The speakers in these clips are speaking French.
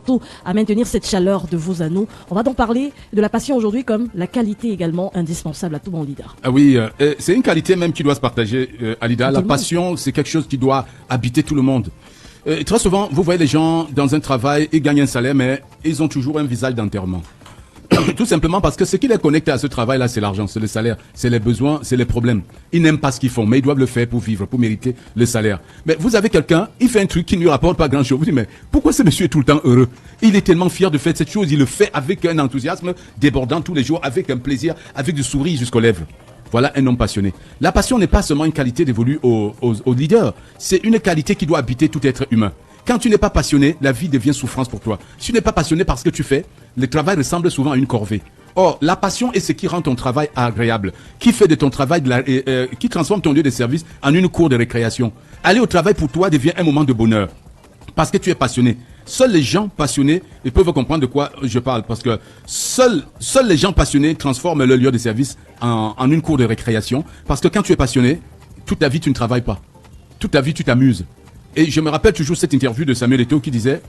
surtout à maintenir cette chaleur de vos anneaux. On va donc parler de la passion aujourd'hui comme la qualité également indispensable à tout bon leader. Ah oui, c'est une qualité même qui doit se partager, Alida. La passion, c'est quelque chose qui doit habiter tout le monde. Très souvent, vous voyez les gens dans un travail, ils gagnent un salaire, mais ils ont toujours un visage d'enterrement. Tout simplement parce que ce qui les connecte à ce travail-là, c'est l'argent, c'est le salaire, c'est les besoins, c'est les problèmes. Ils n'aiment pas ce qu'ils font, mais ils doivent le faire pour vivre, pour mériter le salaire. Mais vous avez quelqu'un, il fait un truc qui ne lui rapporte pas grand-chose. Vous dites, mais pourquoi ce monsieur est tout le temps heureux? Il est tellement fier de faire cette chose, il le fait avec un enthousiasme débordant tous les jours, avec un plaisir, avec du sourire jusqu'aux lèvres. Voilà un homme passionné. La passion n'est pas seulement une qualité dévolue aux leaders, c'est une qualité qui doit habiter tout être humain. Quand tu n'es pas passionné, la vie devient souffrance pour toi. Si tu n'es pas passionné par ce que tu fais, le travail ressemble souvent à une corvée. Or, la passion est ce qui rend ton travail agréable, qui fait de ton travail, qui transforme ton lieu de service en une cour de récréation. Aller au travail pour toi devient un moment de bonheur, parce que tu es passionné. Seuls les gens passionnés, ils peuvent comprendre de quoi je parle, parce que seuls les gens passionnés transforment leur lieu de service en une cour de récréation, parce que quand tu es passionné, toute ta vie tu ne travailles pas. Toute ta vie tu t'amuses. Et je me rappelle toujours cette interview de Samuel Eto'o qui disait,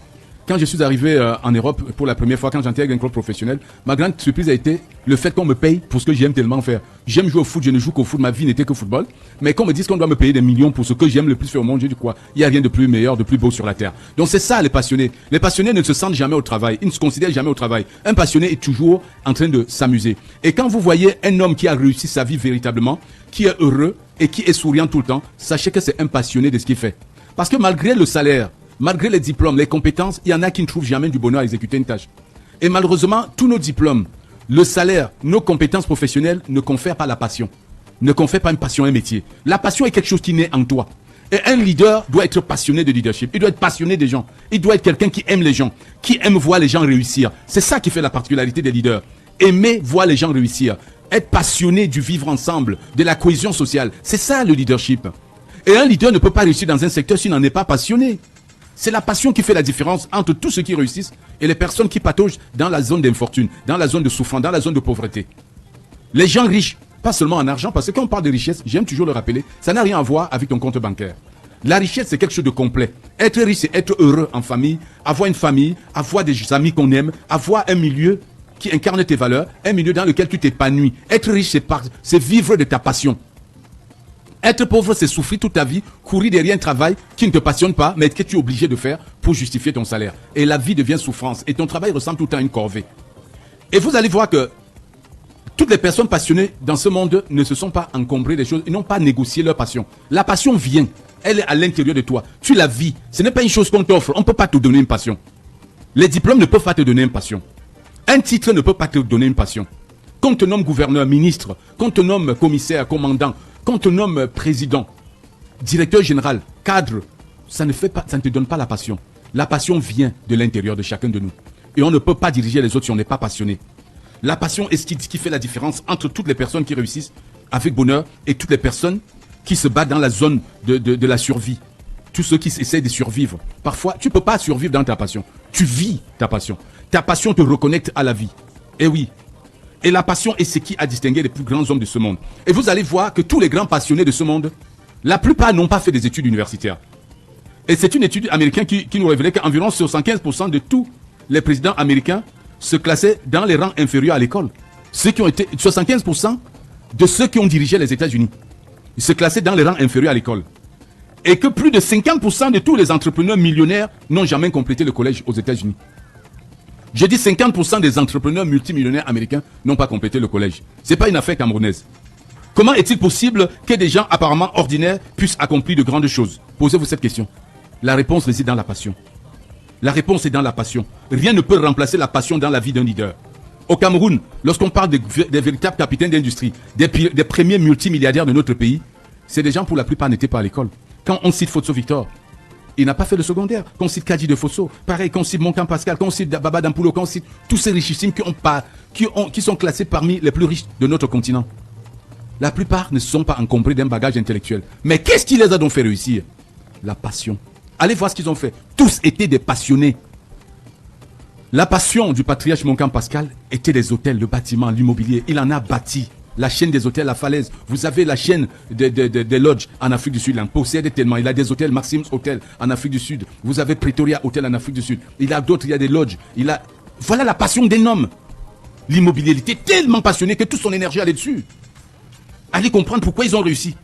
quand je suis arrivé en Europe pour la première fois, quand j'intègre un club professionnel, ma grande surprise a été le fait qu'on me paye pour ce que j'aime tellement faire. J'aime jouer au foot, je ne joue qu'au foot, ma vie n'était que football. Mais qu'on me dise qu'on doit me payer des millions pour ce que j'aime le plus faire au monde, je dis quoi? Il n'y a rien de plus meilleur, de plus beau sur la terre. Donc c'est ça les passionnés. Les passionnés ne se sentent jamais au travail, ils ne se considèrent jamais au travail. Un passionné est toujours en train de s'amuser. Et quand vous voyez un homme qui a réussi sa vie véritablement, qui est heureux et qui est souriant tout le temps, sachez que c'est un passionné de ce qu'il fait. Parce que malgré le salaire, malgré les diplômes, les compétences, il y en a qui ne trouvent jamais du bonheur à exécuter une tâche. Et malheureusement, tous nos diplômes, le salaire, nos compétences professionnelles ne confèrent pas la passion. Ne confèrent pas une passion, un métier. La passion est quelque chose qui naît en toi. Et un leader doit être passionné de leadership. Il doit être passionné des gens. Il doit être quelqu'un qui aime les gens, qui aime voir les gens réussir. C'est ça qui fait la particularité des leaders. Aimer voir les gens réussir. Être passionné du vivre ensemble, de la cohésion sociale. C'est ça le leadership. Et un leader ne peut pas réussir dans un secteur s'il n'en est pas passionné. C'est la passion qui fait la différence entre tous ceux qui réussissent et les personnes qui pataugent dans la zone d'infortune, dans la zone de souffrance, dans la zone de pauvreté. Les gens riches, pas seulement en argent, parce que quand on parle de richesse, j'aime toujours le rappeler, ça n'a rien à voir avec ton compte bancaire. La richesse, c'est quelque chose de complet. Être riche, c'est être heureux en famille, avoir des amis qu'on aime, avoir un milieu qui incarne tes valeurs, un milieu dans lequel tu t'épanouis. Être riche, c'est vivre de ta passion. Être pauvre, c'est souffrir toute ta vie, courir derrière un travail qui ne te passionne pas, mais que tu es obligé de faire pour justifier ton salaire. Et la vie devient souffrance. Et ton travail ressemble tout le temps à une corvée. Et vous allez voir que toutes les personnes passionnées dans ce monde ne se sont pas encombrées des choses. Ils n'ont pas négocié leur passion. La passion vient. Elle est à l'intérieur de toi. Tu la vis. Ce n'est pas une chose qu'on t'offre. On ne peut pas te donner une passion. Les diplômes ne peuvent pas te donner une passion. Un titre ne peut pas te donner une passion. Qu'on te nomme gouverneur, ministre, qu'on te nomme commissaire, commandant, qu'on te nomme président, directeur général, cadre, ça ne te donne pas la passion. La passion vient de l'intérieur de chacun de nous. Et on ne peut pas diriger les autres si on n'est pas passionné. La passion est ce qui fait la différence entre toutes les personnes qui réussissent avec bonheur et toutes les personnes qui se battent dans la zone de la survie. Tous ceux qui essaient de survivre. Parfois, tu ne peux pas survivre dans ta passion. Tu vis ta passion. Ta passion te reconnecte à la vie. Et oui. Et la passion est ce qui a distingué les plus grands hommes de ce monde. Et vous allez voir que tous les grands passionnés de ce monde, la plupart n'ont pas fait des études universitaires. Et c'est une étude américaine qui nous révélait qu'environ 75% de tous les présidents américains se classaient dans les rangs inférieurs à l'école. 75% de ceux qui ont dirigé les États-Unis se classaient dans les rangs inférieurs à l'école. Et que plus de 50% de tous les entrepreneurs millionnaires n'ont jamais complété le collège aux États-Unis. Je dis 50% des entrepreneurs multimillionnaires américains n'ont pas complété le collège. Ce n'est pas une affaire camerounaise. Comment est-il possible que des gens apparemment ordinaires puissent accomplir de grandes choses? Posez-vous cette question. La réponse réside dans la passion. La réponse est dans la passion. Rien ne peut remplacer la passion dans la vie d'un leader. Au Cameroun, lorsqu'on parle des véritables capitaines d'industrie, des premiers multimilliardaires de notre pays, c'est des gens pour la plupart n'étaient pas à l'école. Quand on cite Fosso Victor, il n'a pas fait le secondaire. Qu'on cite Kadi de Fosso, pareil, qu'on cite Moncan Pascal, qu'on cite Baba Dampulo, qu'on cite tous ces richissimes qui sont classés parmi les plus riches de notre continent. La plupart ne se sont pas encombrés d'un bagage intellectuel. Mais qu'est-ce qui les a donc fait réussir? La passion. Allez voir ce qu'ils ont fait. Tous étaient des passionnés. La passion du patriarche Moncan Pascal était les hôtels, le bâtiment, l'immobilier. Il en a bâti. la chaîne des hôtels La Falaise. Vous avez la chaîne des lodges en Afrique du Sud. Il en possède tellement. Il a des hôtels Maxims Hotel en Afrique du Sud. Vous avez Pretoria Hotel en Afrique du Sud. Il a d'autres, il y a des lodges. Voilà la passion d'un homme. L'immobilier, il était tellement passionné que toute son énergie allait dessus. Allez comprendre pourquoi ils ont réussi.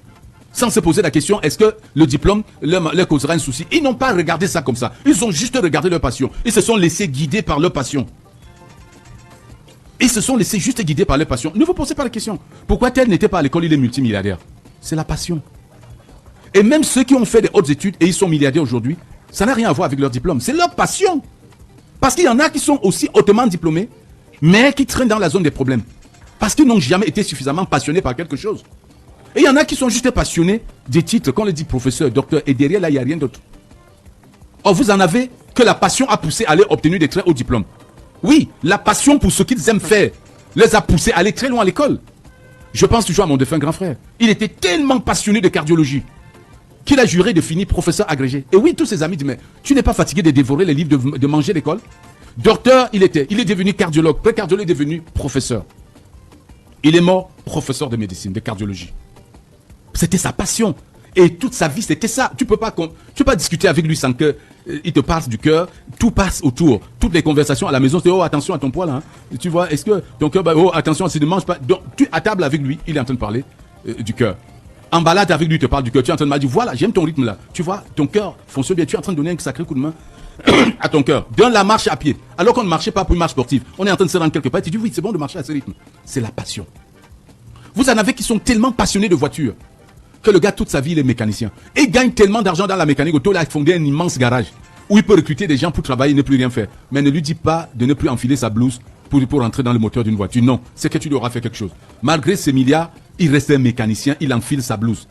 Sans se poser la question, est-ce que le diplôme leur causera un souci? Ils n'ont pas regardé ça comme ça. Ils ont juste regardé leur passion. Ils se sont laissés guider par leur passion. Ils se sont laissés juste guider par leur passion. Ne vous posez pas la question. Pourquoi tel n'était pas à l'école, il est multimilliardaire? C'est la passion. Et même ceux qui ont fait des hautes études et ils sont milliardaires aujourd'hui, ça n'a rien à voir avec leur diplôme. C'est leur passion. Parce qu'il y en a qui sont aussi hautement diplômés, mais qui traînent dans la zone des problèmes. Parce qu'ils n'ont jamais été suffisamment passionnés par quelque chose. Et il y en a qui sont juste passionnés des titres, qu'on les dit professeur, docteur, et derrière là, il n'y a rien d'autre. Or, vous en avez que la passion a poussé à aller obtenir des très hauts diplômes. Oui, la passion pour ce qu'ils aiment faire les a poussés à aller très loin à l'école. Je pense toujours à mon défunt grand frère. Il était tellement passionné de cardiologie qu'il a juré de finir professeur agrégé. Et oui, tous ses amis disent, mais tu n'es pas fatigué de dévorer les livres, de manger l'école? Docteur, il est devenu cardiologue. Pré-cardiologue est devenu professeur. Il est mort professeur de médecine, de cardiologie. C'était sa passion. Et toute sa vie, c'était ça. Tu peux pas discuter avec lui sans que il te passe du cœur. Tout passe autour. Toutes les conversations à la maison, c'est oh, attention à ton poids là. Hein. Tu vois, est-ce que ton cœur, oh, attention, si tu ne manges pas. Donc, à table avec lui, il est en train de parler du cœur. En balade avec lui, il te parle du cœur. Tu es en train de me dire, voilà, j'aime ton rythme là. Tu vois, ton cœur fonctionne bien. Tu es en train de donner un sacré coup de main à ton cœur. Dans la marche à pied. Alors qu'on ne marchait pas pour une marche sportive. On est en train de se rendre quelque part. Tu dis, oui, c'est bon de marcher à ce rythme. C'est la passion. Vous en avez qui sont tellement passionnés de voitures que le gars, toute sa vie, il est mécanicien. Et il gagne tellement d'argent dans la mécanique auto, il a fondé un immense garage où il peut recruter des gens pour travailler et ne plus rien faire. Mais ne lui dis pas de ne plus enfiler sa blouse pour entrer dans le moteur d'une voiture. Non, c'est que tu devras faire quelque chose. Malgré ses milliards, il reste un mécanicien, il enfile sa blouse.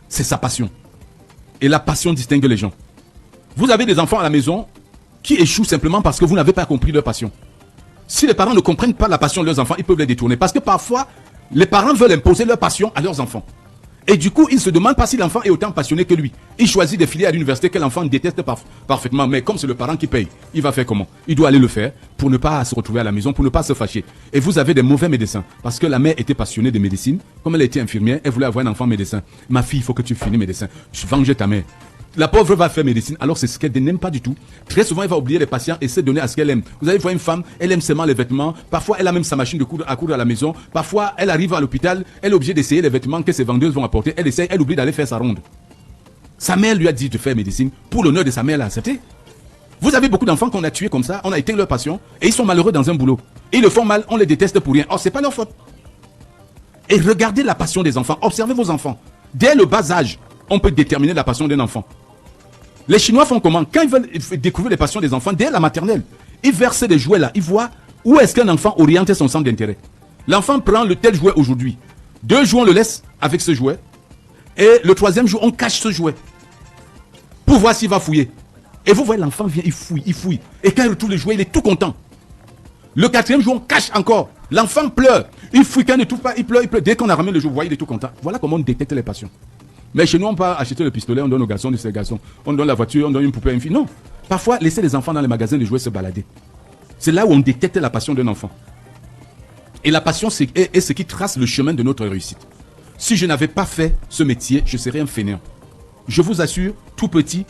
C'est sa passion. Et la passion distingue les gens. Vous avez des enfants à la maison qui échouent simplement parce que vous n'avez pas compris leur passion. Si les parents ne comprennent pas la passion de leurs enfants, ils peuvent les détourner. Parce que parfois, les parents veulent imposer leur passion à leurs enfants. Et du coup, il ne se demande pas si l'enfant est autant passionné que lui. Il choisit de filer à l'université que l'enfant déteste parfaitement. Mais comme c'est le parent qui paye, il va faire comment? Il doit aller le faire pour ne pas se retrouver à la maison, pour ne pas se fâcher. Et vous avez des mauvais médecins. Parce que la mère était passionnée de médecine. Comme elle était infirmière, elle voulait avoir un enfant médecin. Ma fille, il faut que tu finisses médecin. Je venge ta mère. La pauvre va faire médecine, alors c'est ce qu'elle n'aime pas du tout. Très souvent, elle va oublier les patients et se donner à ce qu'elle aime. Vous allez voir une femme, elle aime seulement les vêtements. Parfois, elle a même sa machine de coudre à coudre à la maison. Parfois, elle arrive à l'hôpital, elle est obligée d'essayer les vêtements que ses vendeuses vont apporter. Elle essaye, elle oublie d'aller faire sa ronde. Sa mère lui a dit de faire médecine. Pour l'honneur de sa mère, elle a accepté. Vous avez beaucoup d'enfants qu'on a tués comme ça, on a éteint leur passion et ils sont malheureux dans un boulot. Et ils le font mal, on les déteste pour rien. Or, c'est pas leur faute. Et regardez la passion des enfants. Observez vos enfants. Dès le bas âge, on peut déterminer la passion d'un enfant. Les Chinois font comment? Quand ils veulent découvrir les passions des enfants, dès la maternelle, ils versent des jouets là. Ils voient où est-ce qu'un enfant oriente son centre d'intérêt. L'enfant prend le tel jouet aujourd'hui. 2 jours, on le laisse avec ce jouet. Et le 3e jour, on cache ce jouet. Pour voir s'il va fouiller. Et vous voyez, l'enfant vient, il fouille. Et quand il retrouve le jouet, il est tout content. Le 4e jour, on cache encore. L'enfant pleure. Il fouille, quand il ne trouve pas, il pleure. Dès qu'on a ramené le jouet, vous voyez, il est tout content. Voilà comment on détecte les passions. Mais chez nous, on peut acheter le pistolet, on donne aux garçons, c'est les garçons. On donne la voiture, on donne une poupée à une fille. Non. Parfois, laisser les enfants dans les magasins de jouets se balader. C'est là où on détecte la passion d'un enfant. Et la passion, est ce qui trace le chemin de notre réussite. Si je n'avais pas fait ce métier, je serais un fainéant. Je vous assure, tout petit,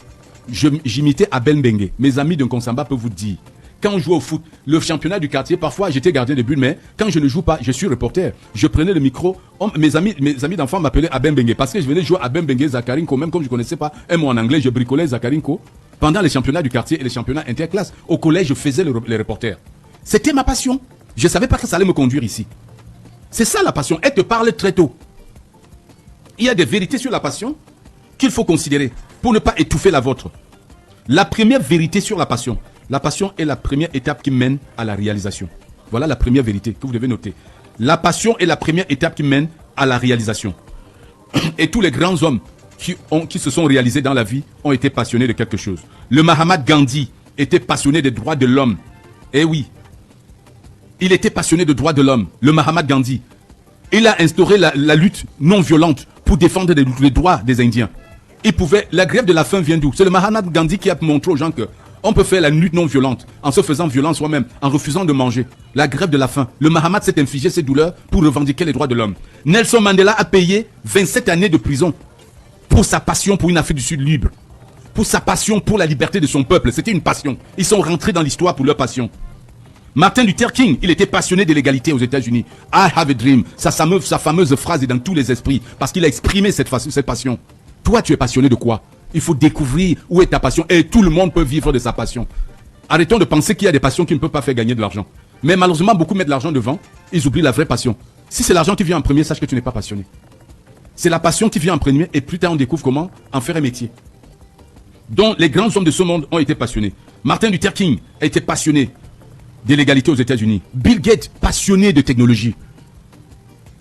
j'imitais Abel Mbengue. Mes amis de Nkonsamba peuvent vous dire. Quand on joue au foot, le championnat du quartier, parfois j'étais gardien de but, mais quand je ne joue pas, je suis reporter. Je prenais le micro, mes amis d'enfants m'appelaient Abel Mbengue parce que je venais jouer à Abel Mbengue Zakarinko, même comme je ne connaissais pas un mot en anglais, je bricolais Zakarinko. Pendant les championnats du quartier et les championnats interclasses, au collège, je faisais les reporters. C'était ma passion. Je ne savais pas que ça allait me conduire ici. C'est ça la passion, elle te parle très tôt. Il y a des vérités sur la passion qu'il faut considérer pour ne pas étouffer la vôtre. La première vérité sur la passion est la première étape qui mène à la réalisation. Voilà la première vérité que vous devez noter. La passion est la première étape qui mène à la réalisation. Et tous les grands hommes qui se sont réalisés dans la vie ont été passionnés de quelque chose. Le Mahatma Gandhi était passionné des droits de l'homme. Eh oui. Il était passionné des droits de l'homme. Le Mahatma Gandhi. Il a instauré la lutte non violente pour défendre les droits des Indiens. La grève de la faim vient d'où? C'est le Mahatma Gandhi qui a montré aux gens que On peut faire la lutte non violente en se faisant violence soi-même, en refusant de manger. La grève de la faim. Le Mahatma s'est infligé ces douleurs pour revendiquer les droits de l'homme. Nelson Mandela a payé 27 années de prison pour sa passion pour une Afrique du Sud libre. Pour sa passion pour la liberté de son peuple. C'était une passion. Ils sont rentrés dans l'histoire pour leur passion. Martin Luther King, il était passionné de l'égalité aux États-Unis. I have a dream. Sa fameuse phrase est dans tous les esprits parce qu'il a exprimé cette passion. Toi, tu es passionné de quoi? Il faut découvrir où est ta passion et tout le monde peut vivre de sa passion. Arrêtons de penser qu'il y a des passions qui ne peuvent pas faire gagner de l'argent. Mais malheureusement, beaucoup mettent de l'argent devant, ils oublient la vraie passion. Si c'est l'argent qui vient en premier, sache que tu n'es pas passionné. C'est la passion qui vient en premier et plus tard on découvre comment en faire un métier. Donc les grands hommes de ce monde ont été passionnés. Martin Luther King a été passionné de l'égalité aux États-Unis. Bill Gates, passionné de technologie.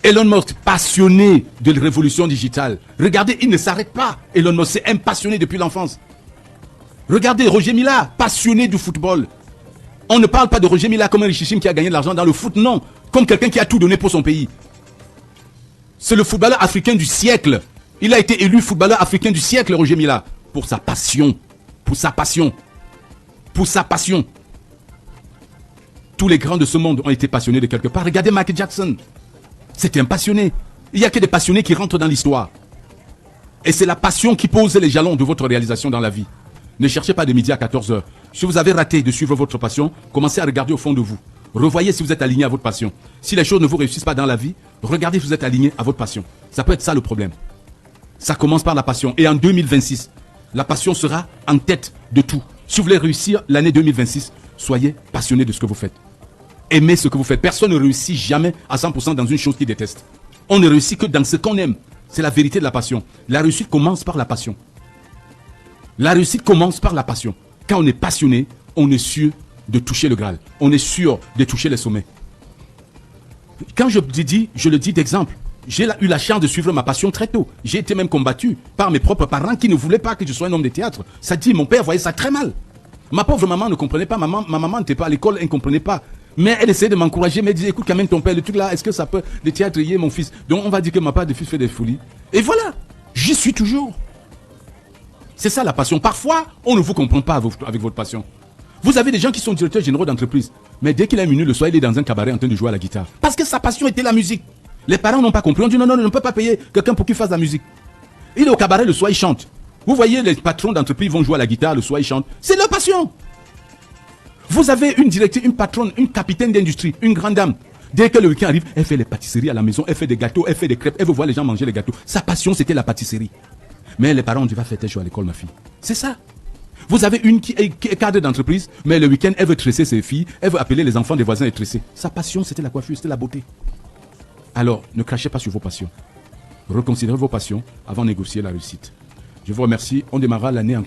Elon Musk, passionné de la révolution digitale. Regardez, il ne s'arrête pas. Elon Musk, c'est un passionné depuis l'enfance. Regardez, Roger Mila, passionné du football. On ne parle pas de Roger Mila comme un richissime qui a gagné de l'argent dans le foot, non. Comme quelqu'un qui a tout donné pour son pays. C'est le footballeur africain du siècle. Il a été élu footballeur africain du siècle, Roger Mila. Pour sa passion. Pour sa passion. Pour sa passion. Tous les grands de ce monde ont été passionnés de quelque part. Regardez Michael Jackson. C'était un passionné. Il n'y a que des passionnés qui rentrent dans l'histoire. Et c'est la passion qui pose les jalons de votre réalisation dans la vie. Ne cherchez pas de midi à 14h. Si vous avez raté de suivre votre passion, commencez à regarder au fond de vous. Revoyez si vous êtes aligné à votre passion. Si les choses ne vous réussissent pas dans la vie, regardez si vous êtes aligné à votre passion. Ça peut être ça le problème. Ça commence par la passion. Et en 2026, la passion sera en tête de tout. Si vous voulez réussir l'année 2026, soyez passionné de ce que vous faites. Aimez ce que vous faites. Personne ne réussit jamais à 100% dans une chose qu'il déteste. On ne réussit que dans ce qu'on aime. C'est la vérité de la passion. La réussite commence par la passion. La réussite commence par la passion. Quand on est passionné, on est sûr de toucher le Graal. On est sûr de toucher les sommets. Quand je le dis d'exemple. J'ai eu la chance de suivre ma passion très tôt. J'ai été même combattu par mes propres parents qui ne voulaient pas que je sois un homme de théâtre. Ça dit, mon père voyait ça très mal. Ma pauvre maman ne comprenait pas. Ma maman n'était pas à l'école, elle ne comprenait pas. Mais elle essayait de m'encourager, mais elle disait, écoute quand même ton père, le truc là, est-ce que ça peut le théâtre y est mon fils? Donc on va dire que ma part de fils fait des folies. Et voilà, j'y suis toujours. C'est ça la passion. Parfois, on ne vous comprend pas avec votre passion. Vous avez des gens qui sont directeurs généraux d'entreprise, mais dès qu'il a une minute le soir, il est dans un cabaret en train de jouer à la guitare. Parce que sa passion était la musique. Les parents n'ont pas compris, on dit non, on ne peut pas payer quelqu'un pour qu'il fasse la musique. Il est au cabaret le soir, il chante. Vous voyez, les patrons d'entreprise vont jouer à la guitare, le soir ils chantent. C'est leur passion. Vous avez une directrice, une patronne, une capitaine d'industrie, une grande dame. Dès que le week-end arrive, elle fait les pâtisseries à la maison, elle fait des gâteaux, elle fait des crêpes, elle veut voir les gens manger les gâteaux. Sa passion, c'était la pâtisserie. Mais les parents ont dit, va faire tes choix à l'école, ma fille. C'est ça. Vous avez une qui est cadre d'entreprise, mais le week-end, elle veut tresser ses filles, elle veut appeler les enfants des voisins et tresser. Sa passion, c'était la coiffure, c'était la beauté. Alors, ne crachez pas sur vos passions. Reconsidérez vos passions avant de négocier la réussite. Je vous remercie. On démarrera l'année en